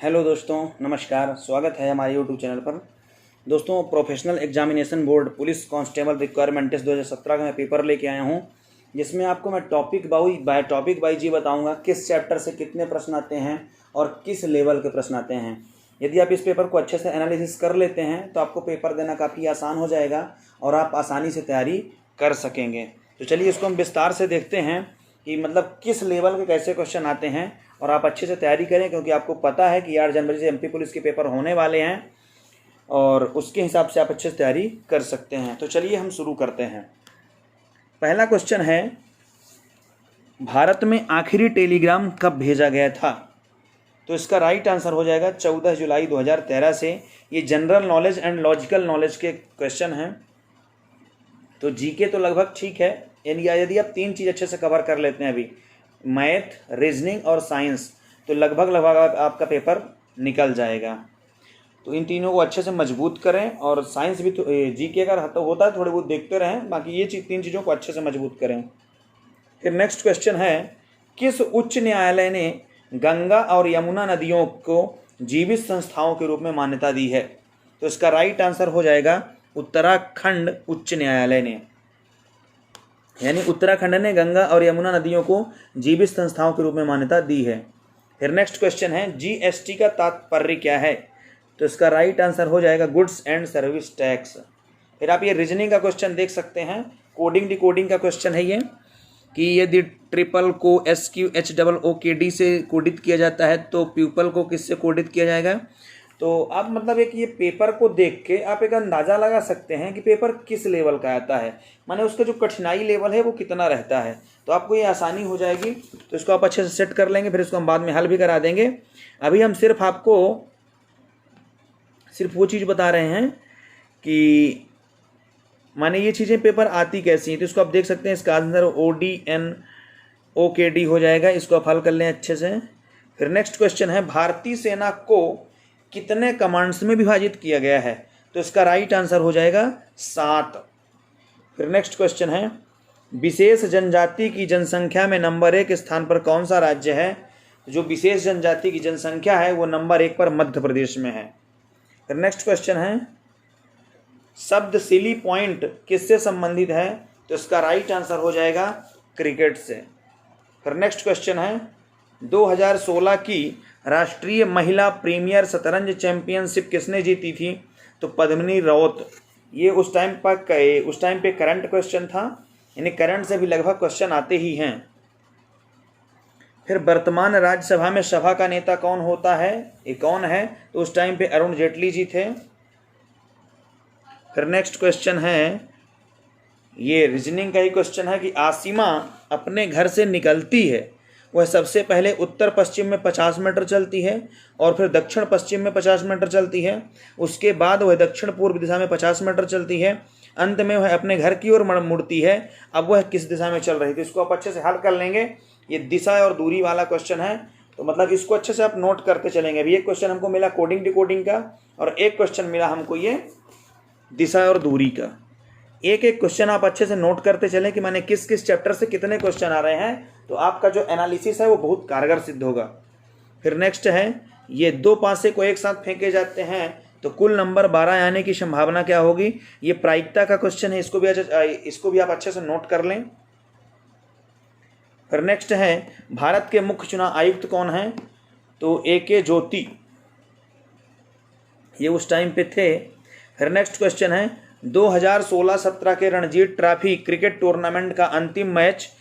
Hello दोस्तों, नमस्कार। स्वागत है हमारे यूट्यूब चैनल पर। दोस्तों, professional examination board police constable requirement test 2017 का मैं पेपर लेके आया हूं, जिसमें आपको मैं टॉपिक वाइज ये बताऊंगा किस चैप्टर से कितने प्रश्न आते हैं और किस लेवल के प्रश्न आते हैं। यदि आप इस पेपर को अच्छे से एनालिसिस कर लेते हैं तो आपको पेपर देना काफ़ी आसान हो जाएगा और आप आसानी से तैयारी कर सकेंगे। तो चलिए इसको हम विस्तार से देखते हैं कि मतलब किस लेवल के कैसे क्वेश्चन आते हैं और आप अच्छे से तैयारी करें, क्योंकि आपको पता है कि 8 जनवरी से एमपी पुलिस के पेपर होने वाले हैं और उसके हिसाब से आप अच्छे से तैयारी कर सकते हैं। तो चलिए हम शुरू करते हैं। पहला क्वेश्चन है, भारत में आखिरी टेलीग्राम कब भेजा गया था? तो इसका राइट आंसर हो जाएगा 14 जुलाई 2013 से। ये general knowledge and logical knowledge के क्वेश्चन हैं। तो जीके तो लगभग ठीक है, यदि आप 3 चीज़ अच्छे से कवर कर लेते हैं, अभी मैथ, रीजनिंग और साइंस, तो लगभग आपका पेपर निकल जाएगा। तो इन तीनों को अच्छे से मजबूत करें और साइंस भी तो जीके अगर तो होता है थोड़े बहुत देखते रहें, बाकी ये 3 चीज़ों को अच्छे से मजबूत करें। फिर नेक्स्ट क्वेश्चन है, किस उच्च न्यायालय ने गंगा और यमुना नदियों को जीवित संस्थाओं के रूप में मान्यता दी है? तो इसका राइट आंसर हो जाएगा उत्तराखंड उच्च न्यायालय ने, यानी उत्तराखंड ने गंगा और यमुना नदियों को जीवित संस्थाओं के रूप में मान्यता दी है। फिर नेक्स्ट क्वेश्चन है, जीएसटी का तात्पर्य क्या है? तो इसका राइट आंसर हो जाएगा गुड्स एंड सर्विस टैक्स। फिर आप ये रीजनिंग का क्वेश्चन देख सकते हैं, कोडिंग डिकोडिंग का क्वेश्चन है ये, कि यदि ट्रिपल को SQHOOKD से कोडित किया जाता है तो प्यूपल को किससे कोडित किया जाएगा? तो आप मतलब एक ये पेपर को देख के आप एक अंदाज़ा लगा सकते हैं कि पेपर किस लेवल का आता है, माने उसका जो कठिनाई लेवल है वो कितना रहता है। तो आपको ये आसानी हो जाएगी। तो इसको आप अच्छे से सेट कर लेंगे, फिर इसको हम बाद में हल भी करा देंगे। अभी हम सिर्फ आपको वो चीज़ बता रहे हैं कि माने ये चीज़ें पेपर आती कैसी हैं। तो इसको आप देख सकते हैं, इसका आंसर ODNOKD हो जाएगा। इसको आप हल कर लें अच्छे से। फिर नेक्स्ट क्वेश्चन है, भारतीय सेना को कितने कमांड्स में विभाजित किया गया है? तो इसका राइट आंसर हो जाएगा 7। फिर नेक्स्ट क्वेश्चन है, विशेष जनजाति की जनसंख्या में नंबर 1 स्थान पर कौन सा राज्य है? जो विशेष जनजाति की जनसंख्या है वो नंबर 1 पर मध्य प्रदेश में है। फिर नेक्स्ट क्वेश्चन है, शब्द सिली पॉइंट किससे संबंधित है? तो इसका राइट आंसर हो जाएगा क्रिकेट से। फिर नेक्स्ट क्वेश्चन है, 2016 की राष्ट्रीय महिला प्रीमियर शतरंज चैंपियनशिप किसने जीती थी? तो पद्मिनी राउत। ये उस टाइम पे करंट क्वेश्चन था, यानी करंट से भी लगभग क्वेश्चन आते ही हैं। फिर वर्तमान राज्यसभा में सभा का नेता कौन होता है? ये कौन है? तो उस टाइम पे अरुण जेटली जी थे। फिर नेक्स्ट क्वेश्चन है, ये रीजनिंग का ही क्वेश्चन है, कि आसिमा अपने घर से निकलती है, वह सबसे पहले उत्तर पश्चिम में 50 मीटर चलती है और फिर दक्षिण पश्चिम में 50 मीटर चलती है। उसके बाद वह दक्षिण पूर्व दिशा में 50 मीटर चलती है। अंत में वह अपने घर की ओर मुड़ती है। अब वह किस दिशा में चल रही थी? तो इसको आप अच्छे से हल कर लेंगे। ये दिशा और दूरी वाला क्वेश्चन है, तो मतलब इसको अच्छे से आप नोट करते चलेंगे। अभी एक क्वेश्चन हमको मिला कोडिंग डिकोडिंग का और एक क्वेश्चन मिला हमको ये दिशा और दूरी का। एक एक क्वेश्चन आप अच्छे से नोट करते चलें कि मैंने किस किस चैप्टर से कितने क्वेश्चन आ रहे हैं, तो आपका जो एनालिसिस है वो बहुत कारगर सिद्ध होगा। फिर नेक्स्ट है, ये 2 पासे को एक साथ फेंके जाते हैं तो कुल नंबर 12 आने की संभावना क्या होगी? ये प्रायिकता का क्वेश्चन है, इसको भी आप अच्छे से नोट कर लें। फिर नेक्स्ट है, भारत के मुख्य चुनाव आयुक्त कौन है? तो AK ज्योति, ये उस टाइम पे थे। फिर नेक्स्ट क्वेश्चन है, 2016-17 के रणजी ट्रॉफी क्रिकेट टूर्नामेंट का अंतिम मैच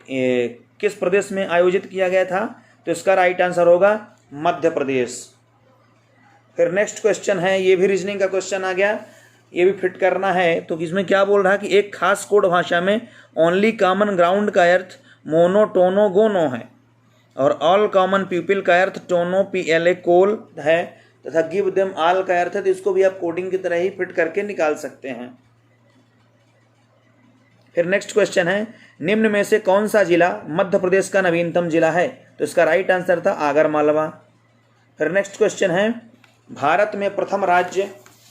किस प्रदेश में आयोजित किया गया था? तो इसका राइट आंसर होगा मध्य प्रदेश। फिर नेक्स्ट क्वेश्चन है, ये भी रीजनिंग का क्वेश्चन आ गया, ये भी फिट करना है। तो इसमें क्या बोल रहा है कि एक खास कोड भाषा में ओनली कॉमन ग्राउंड का अर्थ मोनो टोनो गोनो है और ऑल कॉमन पीपल का अर्थ टोनो PLA कोल है तथा गिव देम ऑल का अर्थ है। तो इसको भी आप कोडिंग की तरह ही फिट करके निकाल सकते हैं। फिर नेक्स्ट क्वेश्चन है, निम्न में से कौन सा जिला मध्य प्रदेश का नवीनतम जिला है? तो इसका राइट आंसर था आगर मालवा। फिर नेक्स्ट क्वेश्चन है, भारत में प्रथम राज्य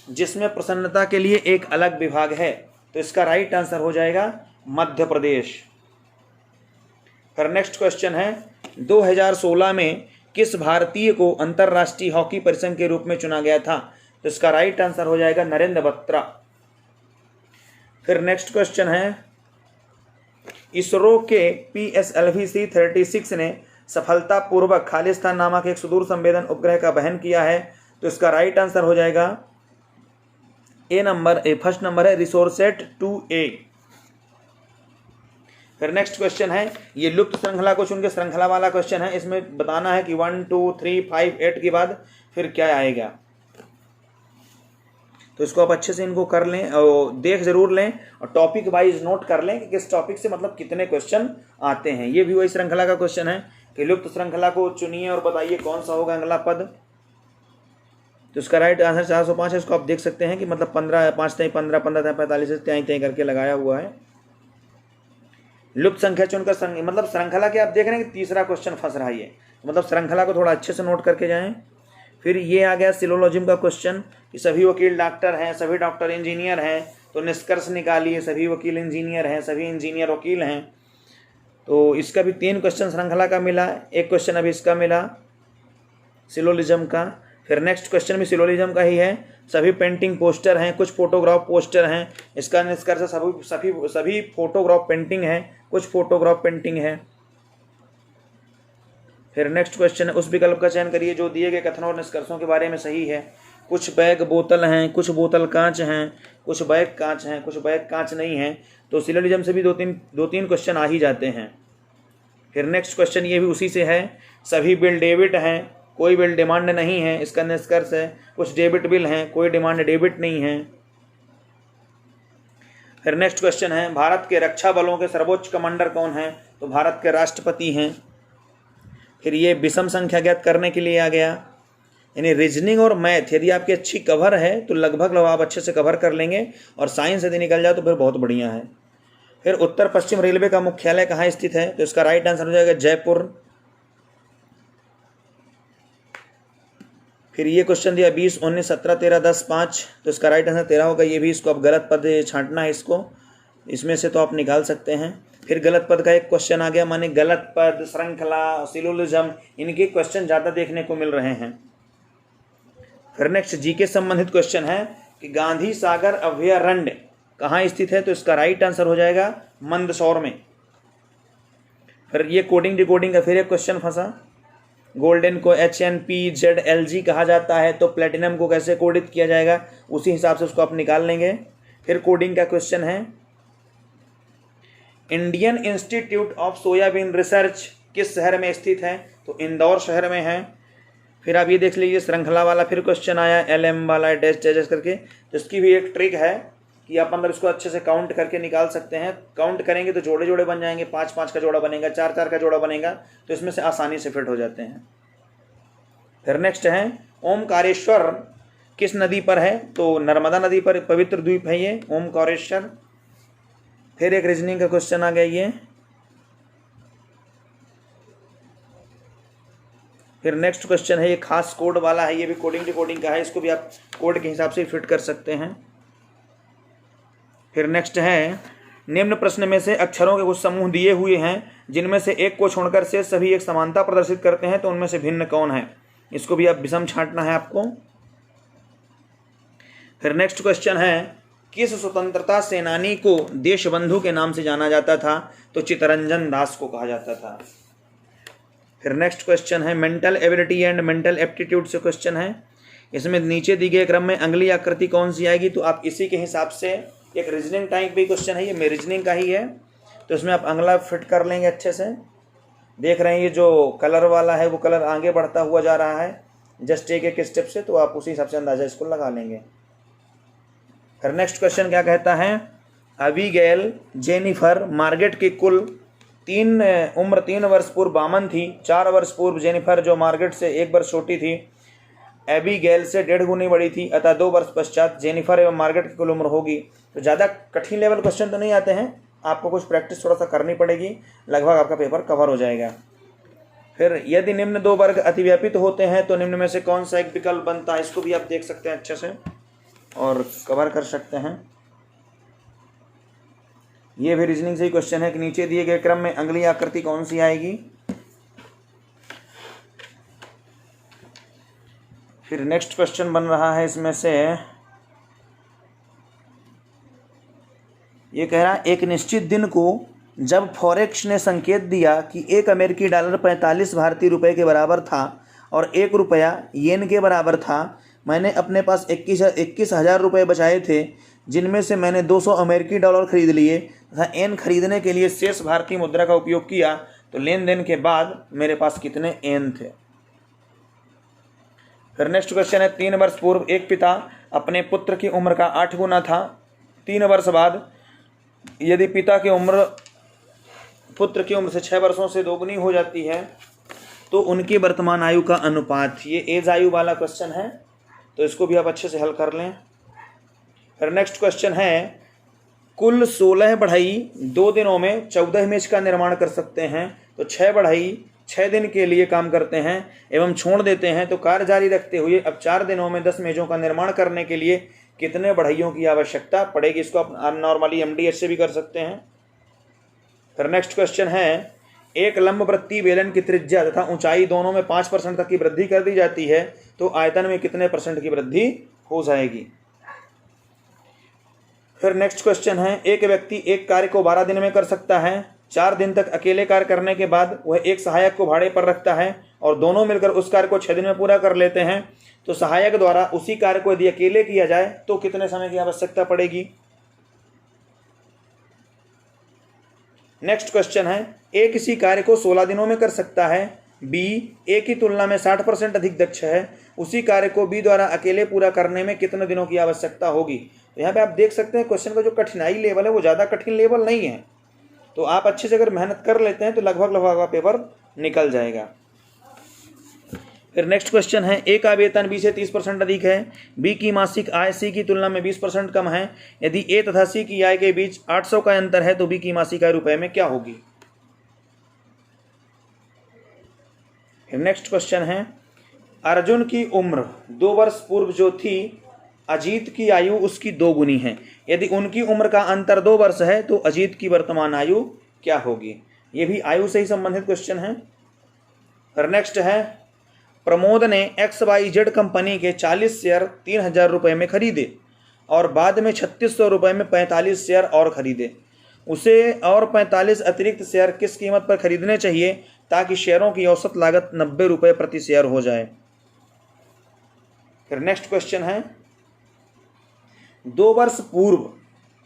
जिसमें प्रसन्नता के लिए एक अलग विभाग है? तो इसका राइट आंसर हो जाएगा मध्य प्रदेश। फिर नेक्स्ट क्वेश्चन है, 2016 में किस भारतीय को अंतर्राष्ट्रीय हॉकी परिसंघ के रूप में चुना गया था? तो इसका राइट आंसर हो जाएगा नरेंद्र बत्रा। फिर नेक्स्ट क्वेश्चन है, इसरो के PSLV-C36 ने सफलतापूर्वक खालिस्तान नामक एक सुदूर संवेदन उपग्रह का वहन किया है। तो इसका राइट आंसर हो जाएगा फर्स्ट नंबर है रिसोर्सेट 2A। फिर नेक्स्ट क्वेश्चन है, ये लुप्त श्रृंखला को चुन के श्रृंखला वाला क्वेश्चन है। इसमें बताना है कि 1 2 3 5 8 के बाद फिर क्या आएगा। तो इसको आप अच्छे से इनको कर लें और देख जरूर लें और टॉपिक वाइज नोट कर लें कि किस टॉपिक से मतलब कितने क्वेश्चन आते हैं। ये भी वही श्रृंखला का क्वेश्चन है कि लुप्त श्रृंखला को चुनिए और बताइए कौन सा होगा अगला पद। तो इसका राइट आंसर 405 है। इसको आप देख सकते हैं कि मतलब 15 5 15 15 45 से त्याई करके लगाया हुआ है। लुप्त संख्या चुनकर मतलब श्रृंखला के आप देख रहे हैं कि तीसरा क्वेश्चन फंस रहा है, मतलब श्रृंखला को थोड़ा अच्छे से नोट करके जाएं। फिर ये आ गया सिलोलॉजिज्म का क्वेश्चन कि सभी वकील डॉक्टर हैं, सभी डॉक्टर इंजीनियर हैं। तो निष्कर्ष निकालिए, सभी वकील इंजीनियर हैं, सभी इंजीनियर वकील हैं। तो इसका भी 3 क्वेश्चन श्रृंखला का मिला, एक क्वेश्चन अभी इसका मिला सिलोलॉजिज्म का। फिर नेक्स्ट क्वेश्चन भी सिलोलॉजिज्म का ही है, सभी पेंटिंग पोस्टर हैं, कुछ फोटोग्राफ पोस्टर हैं। इसका निष्कर्ष सभी फोटोग्राफ पेंटिंग है, कुछ फोटोग्राफ पेंटिंग है। फिर नेक्स्ट क्वेश्चन है, उस विकल्प का चयन करिए जो दिए गए कथन और निष्कर्षों के बारे में सही है। कुछ बैग बोतल हैं, कुछ बोतल कांच हैं, कुछ बैग कांच हैं, कुछ बैग कांच नहीं हैं। तो सिलोलॉजिज्म से भी दो तीन क्वेश्चन आ ही जाते हैं। फिर नेक्स्ट क्वेश्चन ये भी उसी से है, सभी बिल डेबिट हैं, कोई बिल डिमांड नहीं है। इसका निष्कर्ष है कुछ डेबिट बिल हैं, कोई डिमांड डेबिट नहीं है। फिर नेक्स्ट क्वेश्चन है, भारत के रक्षा बलों के सर्वोच्च कमांडर कौन हैं? तो भारत के राष्ट्रपति हैं। फिर ये विषम संख्या ज्ञात करने के लिए आ गया, यानी रीजनिंग और मैथ यदि आपकी अच्छी कवर है तो लगभग आप अच्छे से कवर कर लेंगे, और साइंस यदि निकल जाए तो फिर बहुत बढ़िया है। फिर उत्तर पश्चिम रेलवे का मुख्यालय कहाँ स्थित है? तो इसका राइट आंसर हो जाएगा जयपुर। फिर ये क्वेश्चन दिया 20 19 17 13 10 5, तो इसका राइट आंसर 13 होगा। ये भी इसको अब गलत पद छांटना है, इसको इसमें से तो आप निकाल सकते हैं। फिर गलत पद का एक क्वेश्चन आ गया, माने गलत पद, श्रृंखला, सिलोलॉजिज्म, इनके क्वेश्चन ज़्यादा देखने को मिल रहे हैं। फिर नेक्स्ट जी के संबंधित क्वेश्चन है कि गांधी सागर अभयारण्य कहाँ स्थित है? तो इसका राइट आंसर हो जाएगा मंदसौर में। फिर ये कोडिंग डिकोडिंग का फिर एक क्वेश्चन फंसा, गोल्डन को HNPZLG कहा जाता है, तो प्लेटिनम को कैसे कोडित किया जाएगा, उसी हिसाब से उसको आप निकाल लेंगे। फिर कोडिंग का क्वेश्चन है, Indian institute of soybean research किस शहर में स्थित है? तो इंदौर शहर में है। फिर आप ये देख लीजिए श्रृंखला वाला फिर क्वेश्चन आया LM वाला डैश डैश करके, तो इसकी भी एक ट्रिक है कि आप मतलब इसको अच्छे से काउंट करके निकाल सकते हैं। काउंट करेंगे तो जोड़े जोड़े बन जाएंगे, 5 5 का जोड़ा बनेगा, 4 4 का जोड़ा बनेगा, तो इसमें से आसानी से फिट हो जाते हैं। फिर नेक्स्ट है, ओमकारेश्वर किस नदी पर है? तो नर्मदा नदी पर पवित्र द्वीप है ये ओमकारेश्वर। फिर एक रीजनिंग का क्वेश्चन आ गया ये। फिर नेक्स्ट क्वेश्चन है, ये खास कोड वाला है, ये भी कोडिंग डिकोडिंग का है, इसको भी आप कोड के हिसाब से फिट कर सकते हैं। फिर नेक्स्ट है, निम्न प्रश्न में से अक्षरों के कुछ समूह दिए हुए हैं जिनमें से एक को छोड़कर से सभी एक समानता प्रदर्शित करते हैं, तो उनमें से भिन्न कौन है? इसको भी आप विषम छांटना है आपको। फिर नेक्स्ट क्वेश्चन है, किस स्वतंत्रता सेनानी को देशबंधु के नाम से जाना जाता था? तो चित्तरंजन दास को कहा जाता था। फिर नेक्स्ट क्वेश्चन है, mental ability and mental aptitude से क्वेश्चन है। इसमें नीचे दी गए क्रम में अगली आकृति कौन सी आएगी? तो आप इसी के हिसाब से, एक रीजनिंग टाइप भी क्वेश्चन है, ये मेरे रीजनिंग का ही है, तो इसमें आप अगला फिट कर लेंगे अच्छे से। देख रहे हैं ये जो कलर वाला है वो कलर आगे बढ़ता हुआ जा रहा है जस्ट एक स्टेप से, तो आप उसी हिसाब से अंदाजा इसको लगा लेंगे। फिर नेक्स्ट क्वेश्चन क्या कहता है, अबीगेल जेनिफर मार्गेट की कुल उम्र 3 वर्ष पूर्व बामन थी। 4 वर्ष पूर्व जेनिफर जो मार्गेट से 1 वर्ष छोटी थी, एबीगेल से 1.5 गुनी बड़ी थी, अतः 2 वर्ष पश्चात जेनिफर एवं मार्गेट की कुल उम्र होगी। तो ज़्यादा कठिन लेवल क्वेश्चन तो नहीं आते हैं, आपको कुछ प्रैक्टिस थोड़ा सा करनी पड़ेगी, लगभग आपका पेपर कवर हो जाएगा। फिर यदि निम्न 2 वर्ग अतिव्यापित होते हैं तो निम्न में से कौन सा एक विकल्प बनता है? इसको भी आप देख सकते हैं अच्छे से और कवर कर सकते हैं। ये भी रीजनिंग से ही क्वेश्चन है कि नीचे दिए गए क्रम में अगली आकृति कौन सी आएगी? फिर नेक्स्ट क्वेश्चन बन रहा है इसमें से, ये कह रहा है एक निश्चित दिन को जब फॉरेक्स ने संकेत दिया कि एक अमेरिकी डॉलर 45 भारतीय रुपये के बराबर था और 1 रुपया येन के बराबर था, मैंने अपने पास 21,000 रुपये बचाए थे, जिनमें से मैंने 200 अमेरिकी डॉलर खरीद लिए तथा एन खरीदने के लिए शेष भारतीय मुद्रा का उपयोग किया, तो लेन देन के बाद मेरे पास कितने एन थे। फिर नेक्स्ट क्वेश्चन है 3 वर्ष पूर्व एक पिता अपने पुत्र की उम्र का 8 गुना था। 3 वर्ष बाद यदि पिता की उम्र पुत्र की उम्र से 6 वर्षों से दोगुनी हो जाती है तो उनकी वर्तमान आयु का अनुपात, ये एज आयु वाला क्वेश्चन है, तो इसको भी आप अच्छे से हल कर लें। फिर नेक्स्ट क्वेश्चन है कुल 16 बढ़ई 2 दिनों में 14 मेज का निर्माण कर सकते हैं, तो 6 बढ़ई 6 दिन के लिए काम करते हैं एवं छोड़ देते हैं, तो कार्य जारी रखते हुए अब 4 दिनों में 10 मेजों का निर्माण करने के लिए कितने बढ़इयों की आवश्यकता पड़ेगी। इसको आप नॉर्मली MDH से भी कर सकते हैं। फिर नेक्स्ट क्वेश्चन है एक लंबवृत्तीय बेलन की त्रिज्या तथा ऊंचाई दोनों में 5% तक की वृद्धि कर दी जाती है, तो आयतन में कितने % की वृद्धि हो जाएगी। फिर नेक्स्ट क्वेश्चन है एक व्यक्ति एक कार्य को 12 दिन में कर सकता है, 4 दिन तक अकेले कार्य करने के बाद वह एक सहायक को भाड़े पर रखता है और दोनों मिलकर उस कार्य को 6 दिन में पूरा कर लेते हैं, तो सहायक द्वारा उसी कार्य को यदि अकेले किया जाए तो कितने समय की आवश्यकता पड़ेगी। नेक्स्ट क्वेश्चन है ए किसी कार्य को 16 दिनों में कर सकता है, बी ए की तुलना में 60% अधिक दक्ष है, उसी कार्य को बी द्वारा अकेले पूरा करने में कितने दिनों की आवश्यकता होगी। तो यहाँ पे आप देख सकते हैं क्वेश्चन का जो कठिनाई लेवल है वो ज़्यादा कठिन लेवल नहीं है, तो आप अच्छे से अगर मेहनत कर लेते हैं तो लगभग का पेपर निकल जाएगा। फिर नेक्स्ट क्वेश्चन है ए का वेतन बी से 30% अधिक है, बी की मासिक आय सी की तुलना में 20% कम है, यदि ए तथा सी की आय के बीच 800 का अंतर है तो बी की मासिक आय रुपए में क्या होगी। फिर नेक्स्ट क्वेश्चन है अर्जुन की उम्र 2 वर्ष पूर्व जो थी अजीत की आयु उसकी 2 गुनी है, यदि उनकी उम्र का अंतर 2 वर्ष है तो अजीत की वर्तमान आयु क्या होगी। ये भी आयु से ही संबंधित क्वेश्चन है। फिर नेक्स्ट है प्रमोद ने XYZ कंपनी के 40 शेयर 3,000 रुपये में खरीदे और बाद में 3600 रुपये में 45 शेयर और खरीदे, उसे और 45 अतिरिक्त शेयर किस कीमत पर खरीदने चाहिए ताकि शेयरों की औसत लागत 90 रुपये प्रति शेयर हो जाए। फिर नेक्स्ट क्वेश्चन है 2 वर्ष पूर्व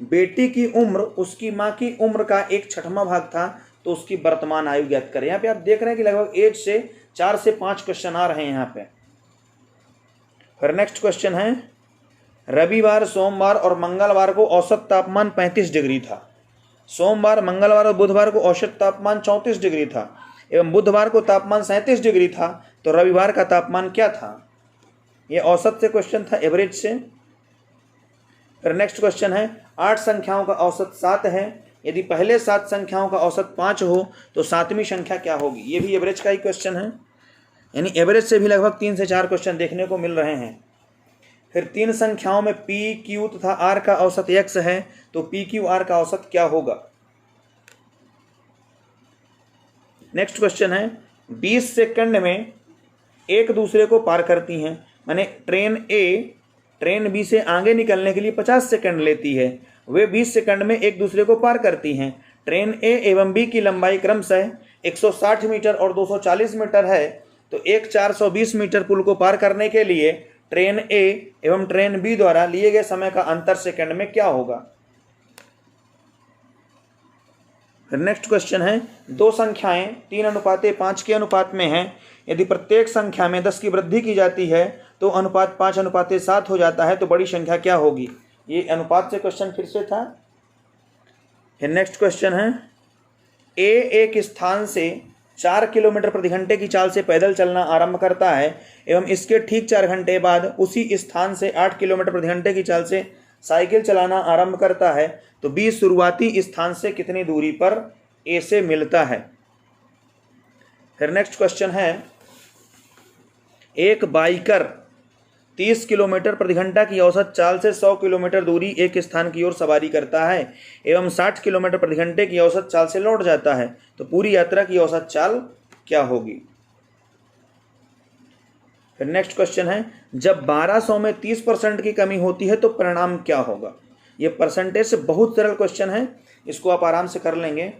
बेटी की उम्र उसकी माँ की उम्र का 1/6वां भाग था, तो उसकी वर्तमान आयु ज्ञात करें। यहाँ पे आप देख रहे हैं कि लगभग एज से 4 से 5 क्वेश्चन आ रहे हैं यहाँ पे। फिर नेक्स्ट क्वेश्चन है रविवार सोमवार और मंगलवार को औसत तापमान 35 डिग्री था, सोमवार मंगलवार और बुधवार को औसत तापमान 34 डिग्री था एवं बुधवार को तापमान 37 डिग्री था, तो रविवार का तापमान क्या था। ये औसत से क्वेश्चन था, एवरेज से। फिर नेक्स्ट क्वेश्चन है 8 संख्याओं का औसत 7 है, यदि पहले 7 संख्याओं का औसत 5 हो तो 7वीं संख्या क्या होगी। ये भी एवरेज का ही क्वेश्चन है, यानी एवरेज से भी लगभग 3 से 4 क्वेश्चन देखने को मिल रहे हैं। फिर 3 संख्याओं में P, Q तथा R का औसत X है, तो PQR का औसत क्या होगा। नेक्स्ट क्वेश्चन है 20 सेकंड में एक दूसरे को पार करती हैं, माने ट्रेन A ट्रेन B से आगे निकलने के लिए 50 सेकंड लेती है, वे 20 सेकंड में एक दूसरे को पार करती हैं। ट्रेन A एवं B की लंबाई क्रमशः 160 मीटर और 240 मीटर है, तो एक 420 मीटर पुल को पार करने के लिए ट्रेन A एवं ट्रेन B द्वारा लिए गए समय का अंतर सेकंड में क्या होगा। फिर नेक्स्ट क्वेश्चन है 2 संख्याएं 3:5 के अनुपात में हैं, यदि प्रत्येक संख्या में 10 की वृद्धि की जाती है तो अनुपात 5:7 हो जाता है, तो बड़ी संख्या क्या होगी। ये अनुपात से क्वेश्चन फिर से था। फिर नेक्स्ट क्वेश्चन है ए एक स्थान से 4 किलोमीटर प्रति घंटे की चाल से पैदल चलना आरंभ करता है एवं इसके ठीक 4 घंटे बाद उसी स्थान से 8 किलोमीटर प्रति घंटे की चाल से साइकिल चलाना आरंभ करता है, तो बी शुरुआती स्थान से कितनी दूरी पर ए से मिलता है। फिर नेक्स्ट क्वेश्चन है एक बाइकर 30 किलोमीटर प्रति घंटा की औसत चाल से 100 किलोमीटर दूरी एक स्थान की ओर सवारी करता है एवं 60 किलोमीटर प्रति घंटे की औसत चाल से लौट जाता है, तो पूरी यात्रा की औसत चाल क्या होगी। फिर नेक्स्ट क्वेश्चन है, जब 1200 में 30% की कमी होती है तो परिणाम क्या होगा। ये परसेंटेज से बहुत सरल क्वेश्चन है, इसको आप आराम से कर लेंगे।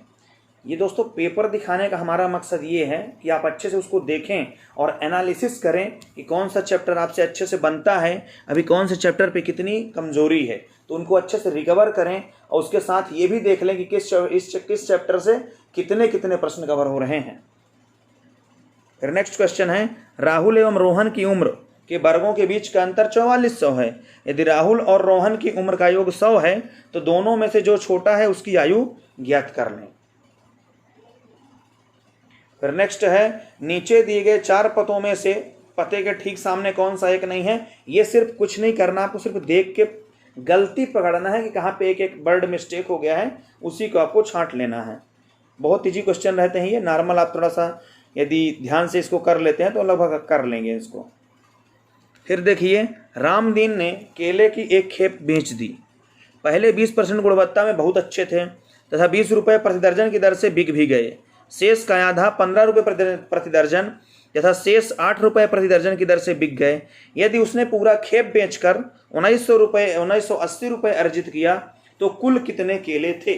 ये दोस्तों पेपर दिखाने का हमारा मकसद ये है कि आप अच्छे से उसको देखें और एनालिसिस करें कि कौन सा चैप्टर आपसे अच्छे से बनता है, अभी कौन से चैप्टर पे कितनी कमजोरी है, तो उनको अच्छे से रिकवर करें और उसके साथ ये भी देख लें कि किस चैप्टर से कितने कितने प्रश्न कवर हो रहे हैं। फिर नेक्स्ट क्वेश्चन है, राहुल एवं रोहन की उम्र के वर्गों के बीच का अंतर 4400 है। यदि राहुल और रोहन की उम्र का योग 100 है तो दोनों में से जो छोटा है उसकी आयु ज्ञात कर लें। फिर नेक्स्ट है, नीचे दिए गए 4 पतों में से पते के ठीक सामने कौन सा एक नहीं है। ये सिर्फ कुछ नहीं करना, आपको सिर्फ देख के गलती पकड़ना है कि कहाँ पे एक एक वर्ड मिस्टेक हो गया है, उसी को आपको छांट लेना है। बहुत इजी क्वेश्चन रहते हैं ये, नॉर्मल आप थोड़ा सा यदि ध्यान से इसको कर लेते हैं तो लगभग कर लेंगे इसको। फिर देखिए, रामदीन ने केले की एक खेप बेच दी। पहले 20% गुणवत्ता में बहुत अच्छे थे तथा 20 रुपये प्रति दर्जन की दर से बिक भी गए। शेष का आधा 15 रुपये प्रति दर्जन तथा शेष 8 रुपये प्रति दर्जन की दर से बिक गए। यदि उसने पूरा खेप बेचकर 1980 रुपये अर्जित किया तो कुल कितने केले थे।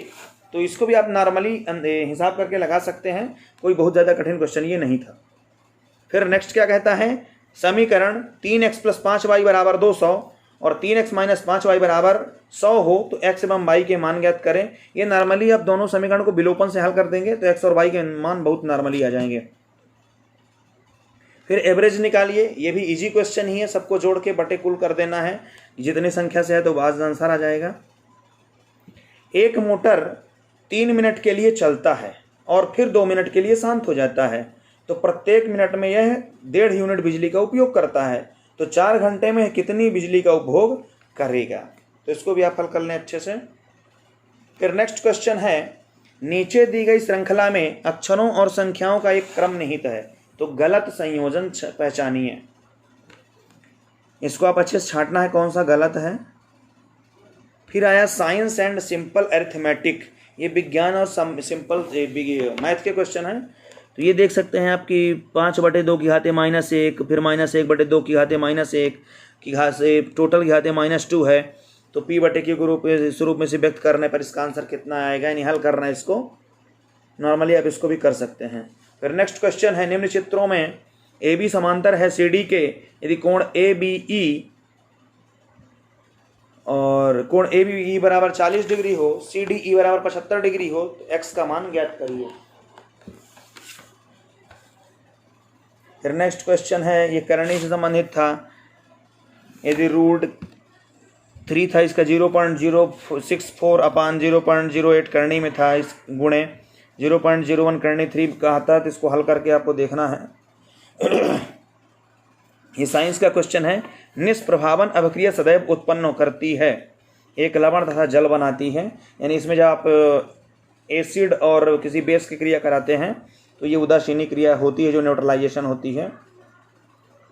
तो इसको भी आप नॉर्मली हिसाब करके लगा सकते हैं, कोई बहुत ज़्यादा कठिन क्वेश्चन ये नहीं था। फिर नेक्स्ट क्या कहता है, समीकरण 3x + 5y = 200 और 3x - 5y = 100 हो तो x एवं y के मान ज्ञात करें। ये नॉर्मली आप दोनों समीकरण को विलोपन से हल कर देंगे तो x और y के मान बहुत नॉर्मली आ जाएंगे। फिर एवरेज निकालिए, ये भी इजी क्वेश्चन ही है, सबको जोड़ के बटे कुल कर देना है, जितनी संख्या से है तो बाद आंसर आ जाएगा। एक मोटर 3 मिनट के लिए चलता है और फिर 2 मिनट के लिए शांत हो जाता है, तो प्रत्येक मिनट में यह 1.5 यूनिट बिजली का उपयोग करता है, तो 4 घंटे में कितनी बिजली का उपभोग करेगा। तो इसको भी आप हल कर लें अच्छे से। फिर नेक्स्ट क्वेश्चन है, नीचे दी गई श्रृंखला में अक्षरों और संख्याओं का एक क्रम निहित है, तो गलत संयोजन पहचानिए। इसको आप अच्छे से छांटना है कौन सा गलत है। फिर आया साइंस एंड सिंपल अरिथमेटिक, ये विज्ञान और सिंपल मैथ के क्वेश्चन हैं। तो ये देख सकते हैं आपकी 5/2 की घाते -1, फिर -1/2 की घाते -1 की घात से टोटल की घाते -2 है, तो p/q के रूप में से व्यक्त करने पर इसका आंसर कितना आएगा, यानी हल करना है इसको। नॉर्मली आप इसको भी कर सकते हैं। फिर नेक्स्ट क्वेश्चन है, निम्न चित्रों में AB समांतर है CD के, यदि कोण ABE और कोण ABE = 40 डिग्री हो, CDE = 75 डिग्री हो, तो x का मान ज्ञात करिए। फिर नेक्स्ट क्वेश्चन है, ये करनी से संबंधित था। यदि √3 था, इसका 0.064/0.08 करनी में था, इस गुणे 0.01 करनी 3 का था, तो इसको हल करके आपको देखना है। ये साइंस का क्वेश्चन है। निष्प्रभावन अभिक्रिया सदैव उत्पन्न करती है, एक लवण तथा जल बनाती है, यानी इसमें जब आप एसिड और किसी बेस की क्रिया कराते हैं तो ये उदासीनी क्रिया होती है जो न्यूट्रलाइजेशन होती है।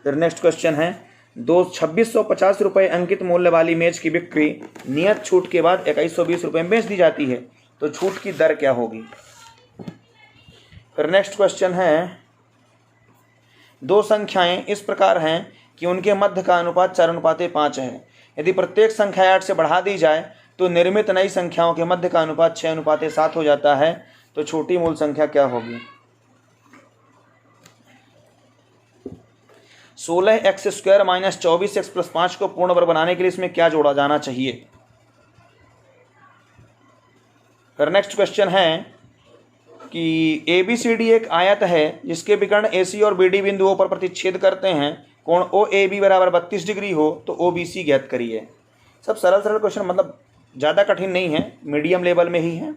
फिर नेक्स्ट क्वेश्चन है, 2650 रुपये अंकित मूल्य वाली मेज की बिक्री नियत छूट के बाद 2120 रुपये में बेच दी जाती है, तो छूट की दर क्या होगी। फिर नेक्स्ट क्वेश्चन है, 2 संख्याएं इस प्रकार हैं कि उनके मध्य का अनुपात 4:5 है। यदि प्रत्येक संख्या 8 से बढ़ा दी जाए तो निर्मित नई संख्याओं के मध्य का अनुपात 6:7 हो जाता है, तो छोटी मूल संख्या क्या होगी। 16x² - 24x + 5 को पूर्ण वर्ग बनाने के लिए इसमें क्या जोड़ा जाना चाहिए। फिर नेक्स्ट क्वेश्चन है कि ABCD एक आयत है जिसके विकर्ण AC और BD बिंदुओं पर प्रतिच्छेद करते हैं, कोण OAB = 32 डिग्री हो तो OBC ज्ञात करिए। सब सरल क्वेश्चन, मतलब ज़्यादा कठिन नहीं है, मीडियम लेवल में ही है।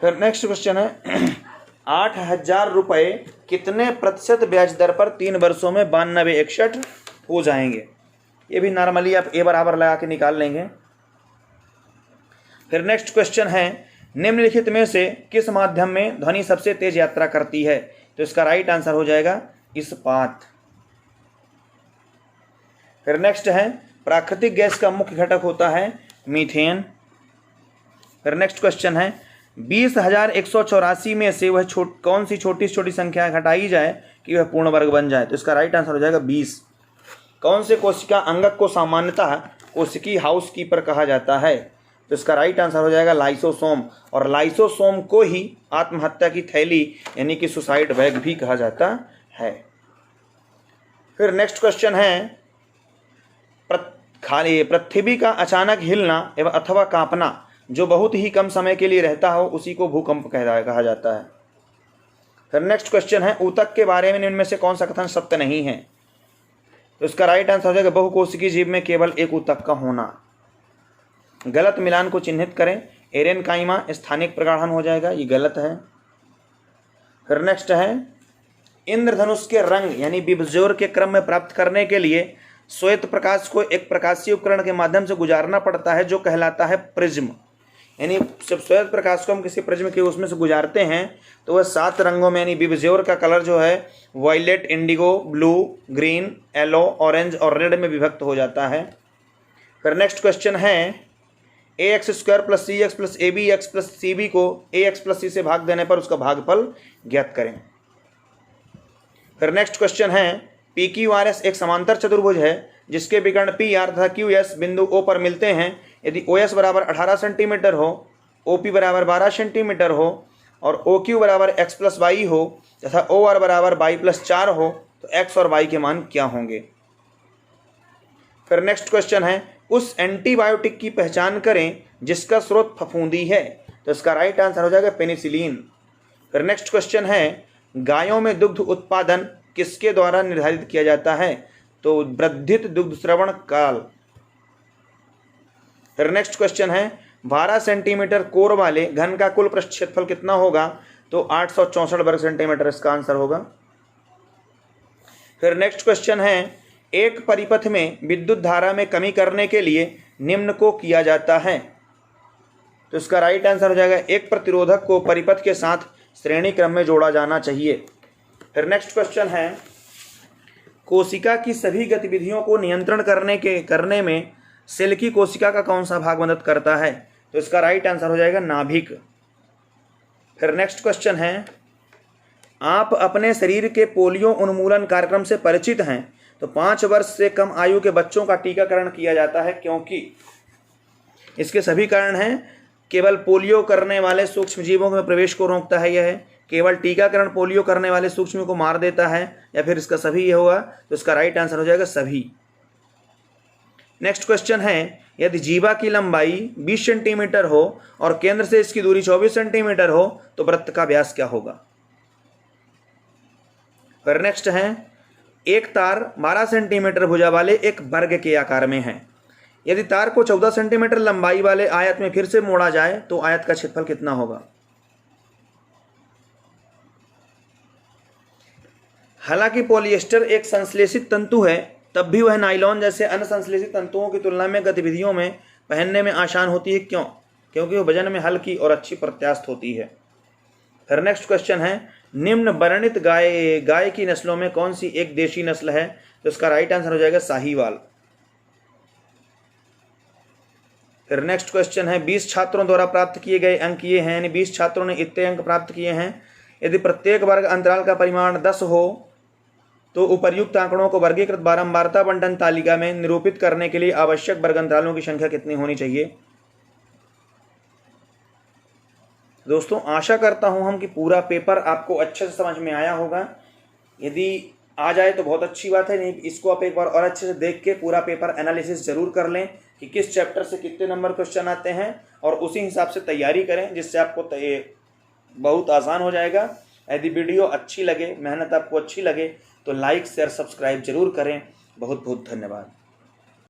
फिर नेक्स्ट क्वेश्चन है, 8000 रुपये कितने प्रतिशत ब्याज दर पर 3 वर्षों में 9261 हो जाएंगे। ये भी नॉर्मली आप A बराबर लगा के निकाल लेंगे। फिर नेक्स्ट क्वेश्चन है, निम्नलिखित में से किस माध्यम में ध्वनि सबसे तेज यात्रा करती है, तो इसका राइट आंसर हो जाएगा इस्पात। फिर नेक्स्ट है, प्राकृतिक गैस का मुख्य घटक होता है मीथेन। फिर नेक्स्ट क्वेश्चन है, 20,184 में से वह कौन सी छोटी संख्या घटाई जाए कि वह पूर्ण वर्ग बन जाए। तो इसका राइट आंसर हो जाएगा 20। कौन से कोशिका अंगक को सामान्यतः कोशिकी हाउस कीपर कहा जाता है? तो इसका राइट आंसर हो जाएगा लाइसोसोम, और लाइसोसोम को ही आत्महत्या की थैली यानी कि सुसाइड बैग भी कहा जाता है। फिर नेक्स्ट क्वेश्चन है, पृथ्वी का अचानक हिलना एवं अथवा कांपना जो बहुत ही कम समय के लिए रहता हो उसी को भूकंप कहा जाता है। फिर नेक्स्ट क्वेश्चन है, ऊतक के बारे में इनमें से कौन सा कथन सत्य नहीं है? तो इसका राइट आंसर हो जाएगा बहुकोशिकीय जीव में केवल एक ऊतक का होना। गलत मिलान को चिन्हित करें। एरेनकाइमा स्थानिक प्रगाढ़न हो जाएगा, ये गलत है। फिर नेक्स्ट है, इंद्रधनुष के रंग यानी बिबजोर के क्रम में प्राप्त करने के लिए श्वेत प्रकाश को एक प्रकाशीय उपकरण के माध्यम से गुजारना पड़ता है जो कहलाता है प्रिज्म। यानी जब श्वेत प्रकाश को हम किसी प्रिज्म के उसमें से गुजारते हैं तो वह 7 रंगों में यानी बिबजोर का कलर जो है violet, indigo, blue, green, yellow, orange और रेड में विभक्त हो जाता है। फिर नेक्स्ट क्वेश्चन है, ax² + cx + abx + cb को ax + c से भाग देने पर उसका भागफल ज्ञात करें। फिर नेक्स्ट क्वेश्चन है, PQRS एक समांतर चतुर्भुज है जिसके विकर्ण PR तथा QS बिंदु O पर मिलते हैं। यदि OS बराबर 18 सेंटीमीटर हो, OP बराबर 12 सेंटीमीटर हो और OQ बराबर x + y हो तथा OR बराबर y + 4 हो तो x और y के मान क्या होंगे? फिर नेक्स्ट क्वेश्चन है, उस एंटीबायोटिक की पहचान करें जिसका स्रोत फफूंदी है। तो इसका राइट आंसर हो जाएगा पेनिसिलिन। फिर नेक्स्ट क्वेश्चन है, गायों में दुग्ध उत्पादन किसके द्वारा निर्धारित किया जाता है? तो वर्धित दुग्ध श्रवण काल। फिर नेक्स्ट क्वेश्चन है, 12 सेंटीमीटर कोर वाले घन का कुल पृष्ठ क्षेत्रफल कितना होगा? तो 864 वर्ग सेंटीमीटर इसका आंसर होगा। फिर नेक्स्ट क्वेश्चन है, एक परिपथ में विद्युत धारा में कमी करने के लिए निम्न को किया जाता है। तो इसका राइट आंसर हो जाएगा, एक प्रतिरोधक को परिपथ के साथ श्रेणी क्रम में जोड़ा जाना चाहिए। फिर नेक्स्ट क्वेश्चन है, कोशिका की सभी गतिविधियों को नियंत्रण करने में सेल की कोशिका का कौन सा भाग मदद करता है? तो इसका राइट आंसर हो जाएगा नाभिक। फिर नेक्स्ट क्वेश्चन है, आप अपने शरीर के पोलियो उन्मूलन कार्यक्रम से परिचित हैं तो 5 वर्ष से कम आयु के बच्चों का टीकाकरण किया जाता है क्योंकि इसके सभी कारण हैं। केवल पोलियो करने वाले सूक्ष्म जीवों में प्रवेश को रोकता है, यह है। केवल टीकाकरण पोलियो करने वाले सूक्ष्म को मार देता है, या फिर इसका सभी ये होगा। तो इसका राइट आंसर हो जाएगा सभी। नेक्स्ट क्वेश्चन है, यदि जीवा की लंबाई 20 सेंटीमीटर हो और केंद्र से इसकी दूरी 24 सेंटीमीटर हो तो वृत्त का व्यास क्या होगा? फिर नेक्स्ट है, एक तार 12 सेंटीमीटर भुजा वाले एक वर्ग के आकार में है। यदि तार को 14 सेंटीमीटर लंबाई वाले आयत में फिर से मोड़ा जाए तो आयत का क्षेत्रफल कितना होगा? हालांकि पॉलिएस्टर एक संश्लेषित तंतु है तब भी वह नायलॉन जैसे अन्य संश्लेषित तंतुओं की तुलना में गतिविधियों में पहनने में आसान होती है। क्यों? क्योंकि वह वजन में हल्की और अच्छी प्रत्यास्थ होती है। फिर नेक्स्ट क्वेश्चन है, निम्न वर्णित गाय की नस्लों में कौन सी एक देशी नस्ल है? तो इसका राइट आंसर हो जाएगा साहीवाल। फिर नेक्स्ट क्वेश्चन है, 20 छात्रों द्वारा प्राप्त किए गए अंक ये हैं, यानी 20 छात्रों ने इतने अंक प्राप्त किए हैं। यदि प्रत्येक वर्ग अंतराल का परिमाण 10 हो तो उपर्युक्त आंकड़ों को वर्गीकृत बारंबारता बंटन तालिका में निरूपित करने के लिए आवश्यक वर्ग अंतरालों की संख्या कितनी होनी चाहिए? दोस्तों आशा करता हूं हम कि पूरा पेपर आपको अच्छे से समझ में आया होगा। यदि आ जाए तो बहुत अच्छी बात है, नहीं इसको आप एक बार और अच्छे से देख के पूरा पेपर एनालिसिस जरूर कर लें कि किस चैप्टर से कितने नंबर क्वेश्चन आते हैं और उसी हिसाब से तैयारी करें, जिससे आपको बहुत आसान हो जाएगा। यदि वीडियो अच्छी लगे, मेहनत आपको अच्छी लगे तो लाइक शेयर सब्सक्राइब जरूर करें। बहुत बहुत धन्यवाद।